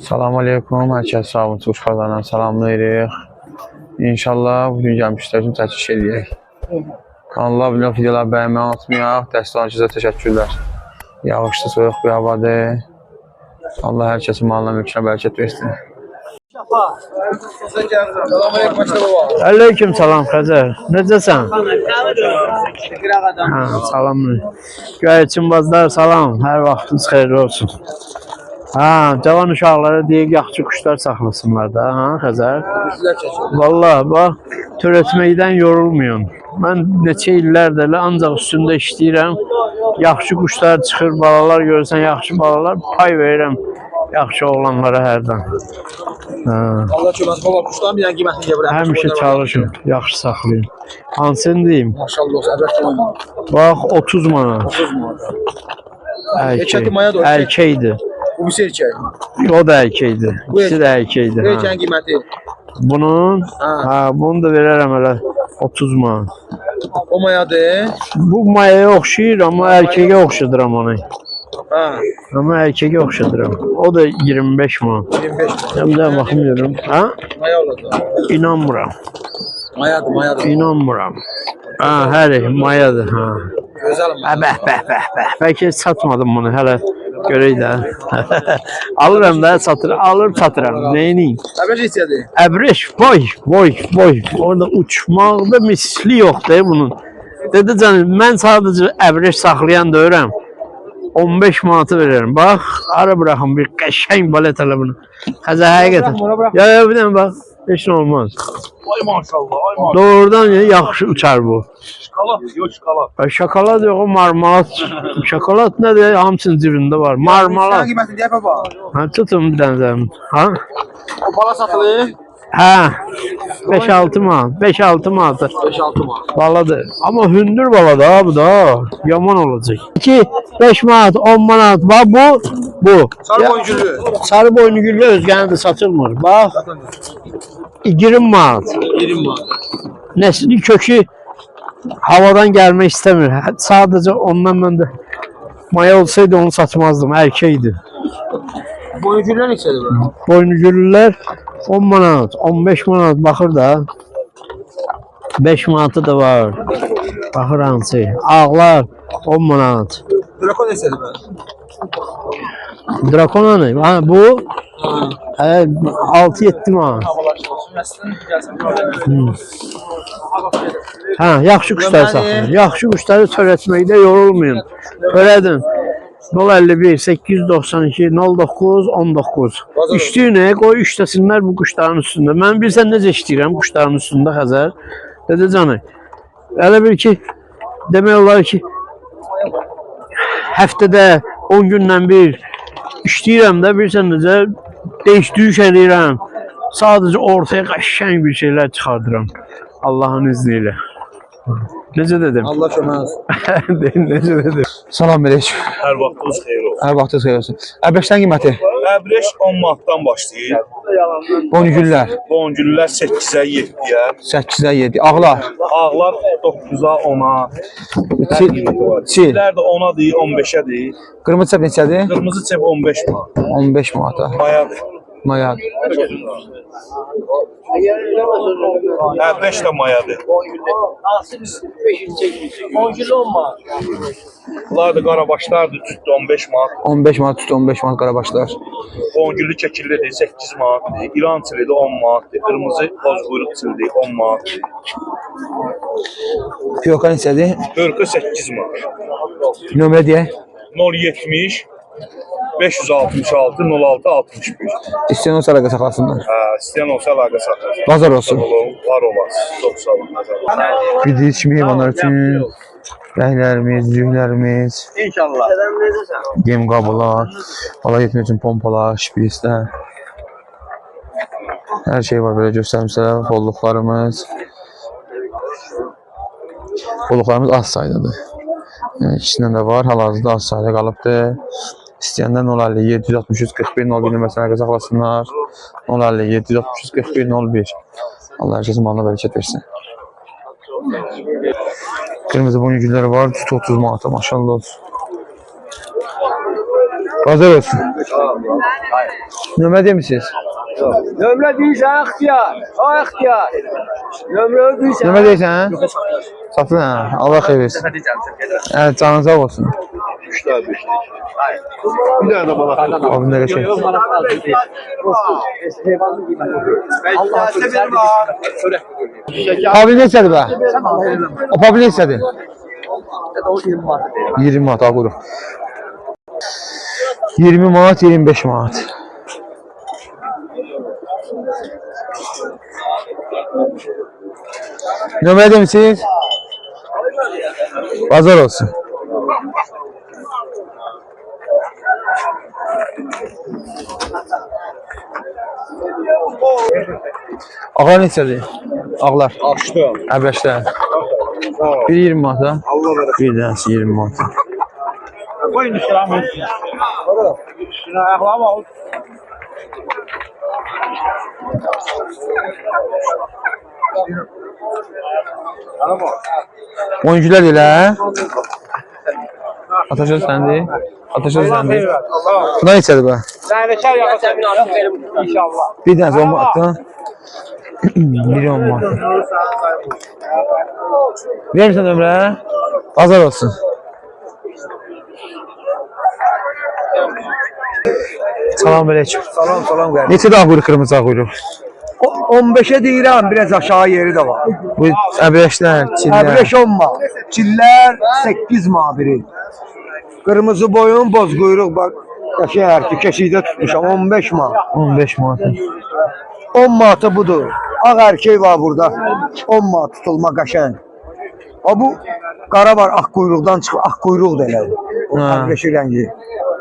Selamun Aleyküm, herkes sağ olun, Tuğuş Kazan'dan salamlayırıq. İnşallah bugün gəlmişlər üçün çəkiş edəyək. Kanala abunə videoları bəyənməyi unutmayaq, dəstəyə sizə təşəkkürlər. Yağışlı, soyuq bir havadır. Allah hər kəsin malına mülkünə bərəkət versin. Aleyküm salam Xəzər, necəsən? Salamlayın. Göyçinbazlar salam, hər vaxtınız xeyirli olsun. Cavan uşaqlara deyək, yaxşı quşlar saxlasınlar da, Xəzər? Vallahi, bax, törətməkdən yorulmuyor. Mən neçə illərdir ancaq üstündə işləyirəm. Yaxşı quşlar çıxır, balalar görürsən, yaxşı balalar pay verirəm yaxşı oğlanlara hərdən. Allah köməsi baba, quşların bir dənə qiymətini deyə biləm. Həmişə çalışın, yaxşı saxlayın. Hansını deyim? Maşallah olsun, əbrət olsun. Bax, 30 manat. 30 manat. Erkəkdir. Bu bir erkək. O da erkəkdir. İkisi də erkəkdir. Bu erkəyin qiyməti? Bunun, bunu da verərəm elə 30 manat. O mayadır? Bu mayaya oxşayır, amma erkəyə oxşadıram onu. Amma erkəyə oxşadıram. O da 25 manat. 25 manat. Hem də baxmıyorum. Maya olacaq. İnanmıram. Mayadır. İnanmıram. Həri, mayadır. Gözəl maya. Bəlkə satmadım bunu hələ. Görək də. Alıram da, alır satıram. Neyini? Əbrəş istədir? Əbrəş, boy. Orada uçmaqda misli yoxdur bunun. Dedi canım, mən sadəcə əbrəş saxlayan döyürəm. 15 manatı veririm. Bax, ara bırakın bir qəşəng balet ala bunu. Xəzər həqiqətən. Ya, bir dənə bax. Heç nə olmaz. Ay maşallah. Doğrudan yaxşı uçar bu. Şokolad, yox şokolad. Şokolad yox, o marmalat. Şokolad nədir? Hamısının cibində var. Marmalat. Sən qiymətini deyə baba. Tutun bir dənə. O bala satılır? 5-6 manat. 5-6 manat. 5-6 manat. Baladır. Amma hündür bala da bu da. Yaman olacaq. 2-5 manat, 10 manat. Bax bu. Sarı boyngüllü. Sarı boyngüllü özgəni də satılmır. Bax. 20 manat. 20 manat. Nesli kökü havadan gəlmək istəmir. Sadəcə ondan mən də maya olsaydı onu satmazdım. Erkəkdir. Boyngüllülər neçədir bu? Boyngüllülər 10 manat, 15 manat baxır da. 5 manatı da var. Baxır hansı. Ağlar 10 manat. Drakon neçədir bu? Drakona ne? Bu 6-7 manat. Yaxşı quşlar saxlayın. Yaxşı quşları törətməkdə yorulmayın. Törədin. 051 892 09 19. İşləyinə qoy işləsinlər bu quşların üstündə. Mən bilsən necə işləyirəm quşların üstündə Xəzər. Dedi canı. Elə bir ki, demək olar ki, həftədə 10 gündən bir işləyirəm də bilsən necə değiş-düyüş edirəm. Sadəcə ortaya qəşəng bir şeylər çıxardıram. Allahın izniyle. Necə dedim? Allah köməz. Necə dedim? Salam aleyküm. Hər vaxtınız xeyir olsun. Hər vaxtınız xeyir olsun. Əbrəşlərin qiyməti? Əbrəş 10 manatdan başlayır. Boyngüllülər? Boyngüllülər 8-ə 7-yə. 8-ə 7. Ağlar? Ağlar 9-a 10-a. Çil? Çillər də 10-a deyil, 15-ə deyil. Qırmızı çəp neçədir? Qırmızı çep 15 manat. 15 manata. Mayadır. Mayadır. Əbrəş də mayadır. Bunlar da qarabaşlardır, tütdü 15 manat. 15 manat tütü, 15 manat qarabaşlar. Boyngüllü kəkillidir, 8 manatdır. İran çilidir 10 manatdır. Qırmızı bozquyruq çilidir 10 manat. Fiyoka neçədir? 48 manat. Nömrə deyək. 070 566 06 61. İstəyən olsa əlaqə saxlasınlar. İstəyən olsa əlaqə saxlasın. Bazar olsun. Var olasın. Çox sağ olun. Bildiğiniz kimi heyvanlar üçün rəhlərimiz, düyüklərimiz, İnşallah. yem qabılar, bala yetmək üçün pompalar, şprislər. Hər şey var belə göstərmişlər. Holluqlarımız. Holluqlarımız az saydadır. Yəni ikisindən də var. Hal-hazırda az sayda qalıbdır. İstəyəndən 050 763 41 01 nömrəsinə əlaqə saxlasınlar. 050 763 41 01. Allah hər kəsin malına bərəkət versin. Kırmızı boyngülləri var. 30 manata maşallah olsun. Bazar olsun. Nömrə demisiniz? Nömrə deyirsən, ixtiyar. O ixtiyar. Nömrə deyirsən. Nömrə deyirsən? Satın hə. Allah xeyir versin. Evet, canın sağ olsun. Bir dənə də bana. Abi nə qəşəng. Abi neçədir bə? O pabi neçədir? 20 manat al buyurun. 20 manat, 25 manat. Nömrə demişsiniz? Bazar olsun. Ağlar neçədir? Ağlar. Açdım. Əbəşlər. Bir 20 manata. Bir dənəsi 20 manata. Qoyun işləmi. Şuna ayaqlarım al. Oyuncular elə. Ataşır səndi. Ataşır səndi. Buna neçədir bə? Nəynəkər yaxasın inşallah. Bir dənəsi 10 manatdan. Bir 10 manat. Verir misin nömrə? Bazar olsun. Salam aleyküm. Salam qardaş. Neçə dağ buyruq, qırmızı dağ buyruq? 15'e deyirəm, biraz aşağı yeri də var. Bu əbləşlər, çillər. Əbreş 10 ma. Çiller 8 ma biri. Kırmızı boyun, boz quyruq bak. Qəşəng hərfi keşikdə tutmuşam 15 ma. 15 manat. 10 manatı budur. Ağ erkek var burada. 10 manat tutulma qəşəng. O bu qara var, ağ quyruqdan çıxıb, ağ quyruq da elədir. O Ha. əbreşi rəngi.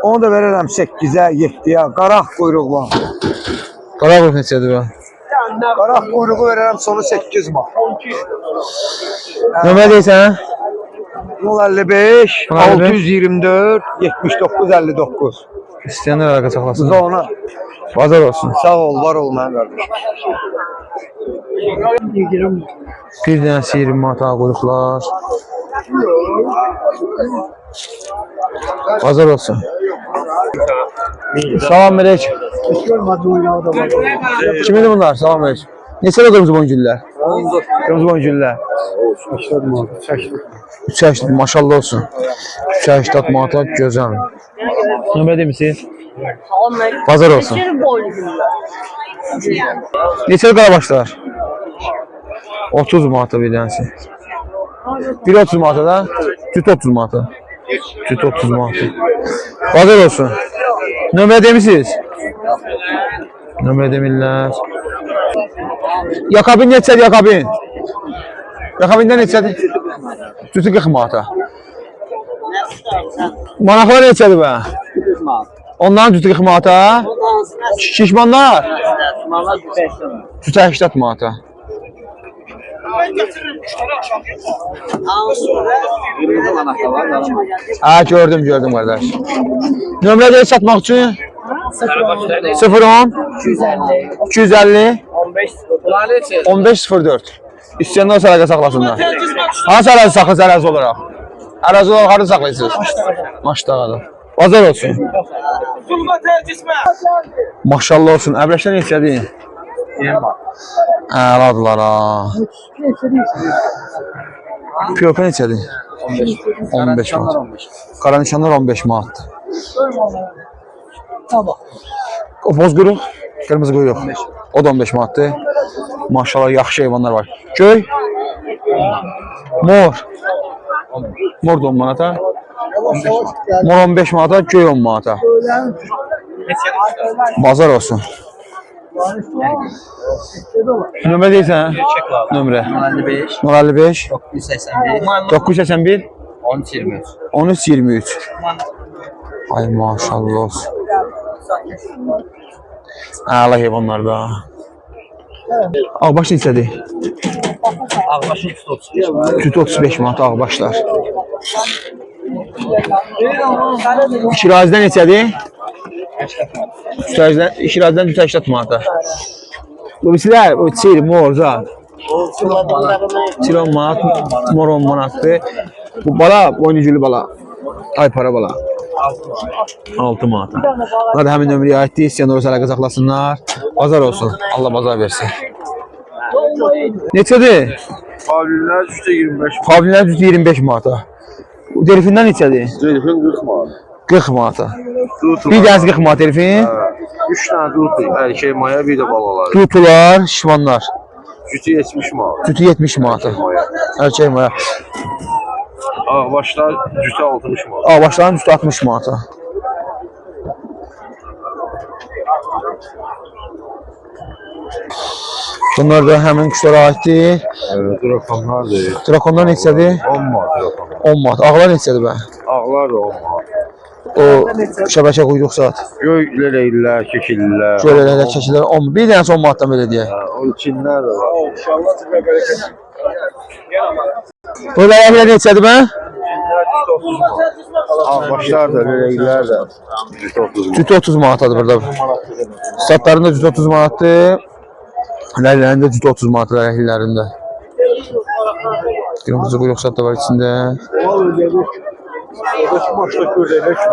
Onu da verərəm 8'ə, 7'yə. Qara ağ quyruq var. Qara buyruq neçədir bə? Qara ağ quyruğu verərəm sonu 8 ma. Nömrə deyirsən? 055 055, 624 79 59. İstəyənlər əlaqə saxlasın. Zona. Bazar olsun. Sağ ol, var ol mənim qardaşım. Bir dənəsi 20 manat ağ buyruqlar. Bazar olsun. Salam aleyküm. Kimindir bunlar? Salam aleyküm. Neçədir qırmızı boyuncullar? Qırmızı boyuncullar. 380 maşallah olsun. 380 manata gözəl. Nömrə demisiniz? Bazar olsun. Neçə qarabaşlar? 30 manata bir dənəsi. Bir 30 manata da, cüt 30 manata. Cüt 30 manata. Bazar olsun. Nömrə demisiniz? Nömrə demirlər. Yakabin neçədir yakabin? Yakabindən neçədir? Cütü 40 manata. Manaqlar neçədir bə? Onların cütü 40 manata. Şişmanlar? Cütü 80 manata. Ha gördüm kardeş. Nömrələri satmaq üçün 010 250 1504. İstəyənlər olsa əlaqə saxlasınlar. Hansı ərazi saxlasın ərazi olaraq? Ərazi olaraq harada saxlayırsınız? Maşdağada. Bazar olsun. Maşallah olsun. Əbrəşlər neçədir? Əladılar ha. Piyopa neçədir? 15 manat. Qara nişanlar 15 manatdır. O boz quyruq, qırmızı quyruq. O da 15 manatdır. Maşallah yaxşı heyvanlar var. Göy? Mor. Mor da 10 manata. Mor 15 manata, göy 10 manata. Bazar olsun. Nömrə deyirsən? Nömrə. 055 981 1323. Ay maşallah olsun. Əla heyvanlar da. Ağbaş neçədir? Ağbaşın 35. Süt 35 manat ağbaşlar. Şirazdən neçədir? Şirazdən 80 manata. Bu birisilər, o çir, mor, zat. Çir 10 manat, mor 10 manatdır. Bu bala, boynuculu bala. Ay para bala. 6 manata. Bunlar da həmin nömrəyə aiddir. İstəyən olursa əlaqə saxlasınlar. Bazar olsun. Allah bazar versin. Neçədir? Pavlinlər üstə 25 Pavlinlər düzdür 25 manata. Delfindən neçədir? Telefon 40 manat. 40 manata. Bir dənəsi 40 manat delfin. 3 dənə dut, erkək maya, bir də balalar. Tutular, şivanlar. Cütü 70 manat. Cütü 70 manata. Erkək maya. Ağbaşlar cütü 60 manat. Ağbaşların cütü 60 manata. Bunlar da həmin quşlara aiddir. Evet, drakonlar da Drakonlar neçədir? 10 manat drakonlar. 10 manat. Ağlar neçədir bə? Ağlar da 10 manat. O şəbəkə quyruq saat. Göy leləklər, kekillər. Şöyle çəkilər 10. Bir dənəsi 10 manatdan belə deyək. O çinlər də var. İnşallah sizə bərəkət. Böyle ayaqlar neçədir bə? Ağbaşlar da, leləklər də. Cütü 30 manat. Cütü 30 manatadır burada. Satların da cütü 30 manatdır. Ləllərin də cütü 30 manatdır lələklərində. Qırmızı quyruq saat da var içində.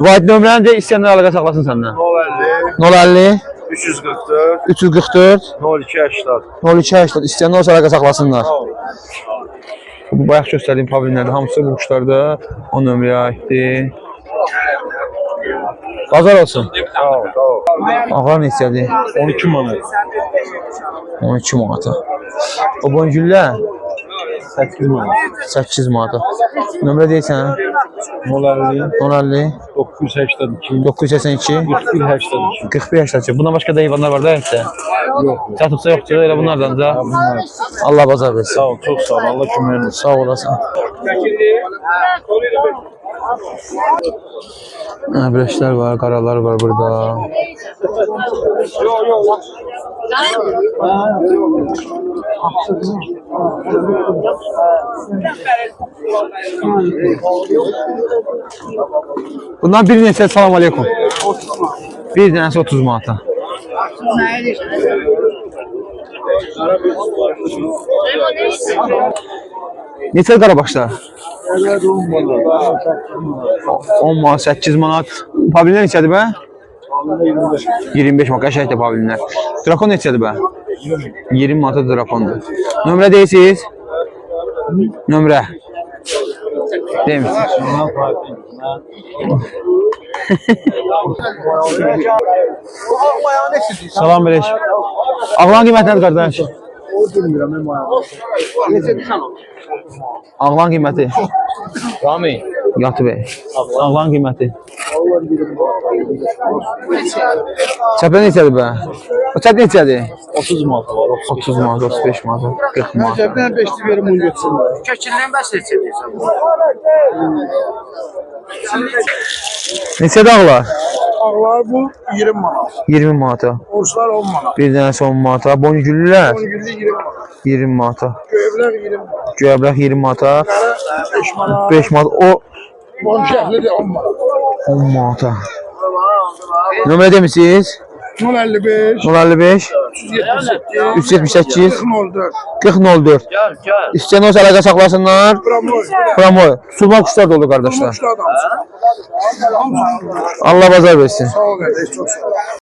Vaid nömrəni də istəyənlər əlaqə saxlasın səndən. 050 344 344 0280. 0280 istəyənlər olsa əlaqə saxlasınlar. Bu bayaq göstərdiyim pavlinlərdə hamısı bu quşlarda o nömrəyə aiddir. Bazar olsun. Sağ ol, sağ ol. Ağlar neçədir? 12 manat. 12 manata. O boyngüllər 8 manat. 8 manata. Nömrə deyirsən? 050 050 982 982 4182. 4182. Bundan başqa da heyvanlar var da hepsi. Yox. Çatıbsa yoxdur, elə bunlardan da. Bunlar. Allah bazar versin. Sağ ol, çok sağ ol. Allah köməyin olsun. Sağ olasın. Əbrəşlər var, qaralar var burada. Bundan bir neçə salam aleykum. Bir dənəsi 30 manata. Neçə qarabaşlar? 10 manat, 8 manat. Pavlinlər neçədir bə? 25 manat, qəşəkdir pavlinlər. Drakon neçədir bə? 20 manata drakondur. Nömrə deyirsiniz? Nömrə. Deyirsiniz. Salam əleykum. Ağlan qiyməti nədir qardaş? Ağlan qiyməti? Rami. Yatı bəy. Ağlan qiyməti? Çəpə neçədir bə? O çəp neçədir? 30 manat var. 30 manat, 35 manat, 40 manat. Cəbdən 5'li verim bunu götürsünlər. Kökündən bəs neçədir? Neçədir ağlar? Ağlar bu 20 manat. 20 manata. Orslar 10 manat. Bir dənəsi 10 manata. Boyngüllülər 10 20 manat. 20 manata. Gövlər 20 manat. Göyəbrək 20 manata. 5 manat. 5 manat. O Boncuklu de 10 manat. 10 manata. Nömrə demişsiniz? 055 055 378 04. 4004. İstəyən olsa əlaqə saxlasınlar. Pramoy. Pramoy. Sulman quşlar da olur qardaşlar. Uçlu adamsın. Allah bazar versin. Sağ ol kardeş, çok sağ ol.